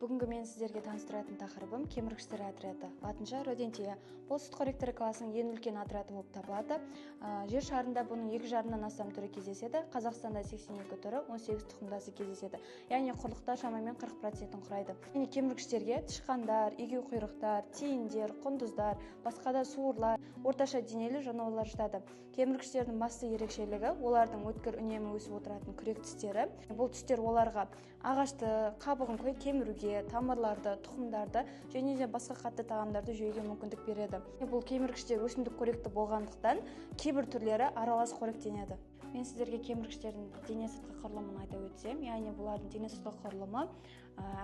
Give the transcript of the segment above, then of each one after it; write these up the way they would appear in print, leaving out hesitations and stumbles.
Бүгінгі мен сіздерге таныстыратын тақырыбым кеміргіштер отряды. Латынша родентия. Бұл сүтқоректор класының ең үлкен отряды болып табылады. Жер шарында бұның 2 жарымнан астам түрі кездеседі. Қазақстанда 82 түрі, 18 тұқымдасы кездеседі. Яғни құрлықта шамамен 40%-ін құрайды. Яғни кеміргіштерге тышқандар, егеу құйрықтар, тиіндер, құндыздар, басқа да суырлар, орташа денелі жануарлар жатады. Кеміргіштердің басты ерекшелігі олардың өткір үнемі өсіп отыратын күрек тістері. Бұл тістер оларға ағашты, қабығын кеміруге, тамырларды, тұқымдарды және де басқа қатты тағамдарды жеуге мүмкіндік береді. Бұл кеміргіштер өсімдік қоректі болғандықтан кейбір түрлері аралас қоректенеді. Мен сіздерге кеміргіштердің дене сыртқы құрылымын айта өтсем, яғни бұлардың дене сыртқы құрылымы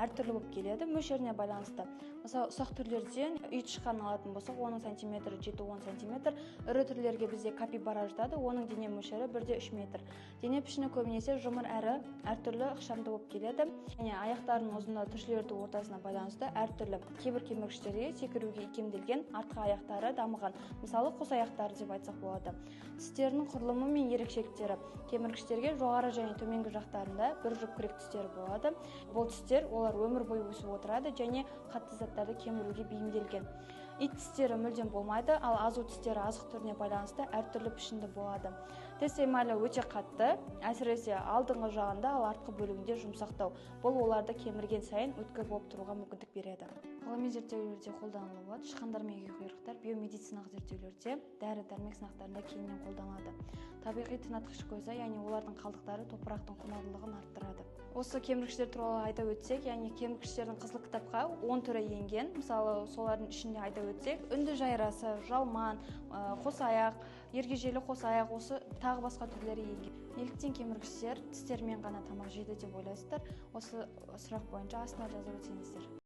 әртүрлі болып келеді, мөлшеріне байланысты. Мысалы, ұсақ түрлерден үй тышқанын алатын болсақ, оның сантиметрі 7-10 сантиметр, ірі түрлерге бізде капибара жатады, оның дене мөлшері 1-3 метр. Дене пішіні көбінесе жұмыр әрі әртүрлі ықшамды болып келеді. Және аяқтарының ұзындығы тіршілердің ортасына байланысты әртүрлі. Кейбір кеміргіштерге секіруге икемделген артқы аяқтары дамыған, мысалы қос аяқтары деп айтсақ болады. Тістерінің құрылымы мен ерекшеліктері. Кеміргіштерге жоғары және төменгі жақтарында бір жұп күрек тістері болады. Бұл тістер олар өмір бойы өсіп отырады және қатты заттарды кеміруге бейімделген. Ит тістері мүлдем болмайды, ал азу тістері азық түріне байланысты әртүрлі пішінді болады. Тіс эмалі өте қатты, әсіресе алдыңғы жағында, ал артқы бөлігінде жұмсақтау. Бұл оларды кемірген сайын өткір болып тұруға мүмкіндік береді. Ғылыми зерттеулерде қолданылуы тышқандар мен егеуқұйрықтар биомедициналық зерттеулерде, дәрі-дәрмек сынақтарында кеңінен қолданылады. Табиғи тыңайтқыш көзі, яғни олардың қалдықтары топырақтың құнарлылығын арттырады. Осы кеміргіштер туралы айта өтсек, яғни кеміргіштердің қызыл кітапқа 10 түрі енген. Мысалы, солардың ішінде айта өтсек, үнді жайрасы, жалман, қос аяқ, ергежейлі қос аяқ, осы тағы басқа түрлері енген. Неліктен кеміргіштер тістермен ғана тамақ жейді деп ойлайсыздар? Осы сұрақ бойынша астына жазып өтсеңіздер.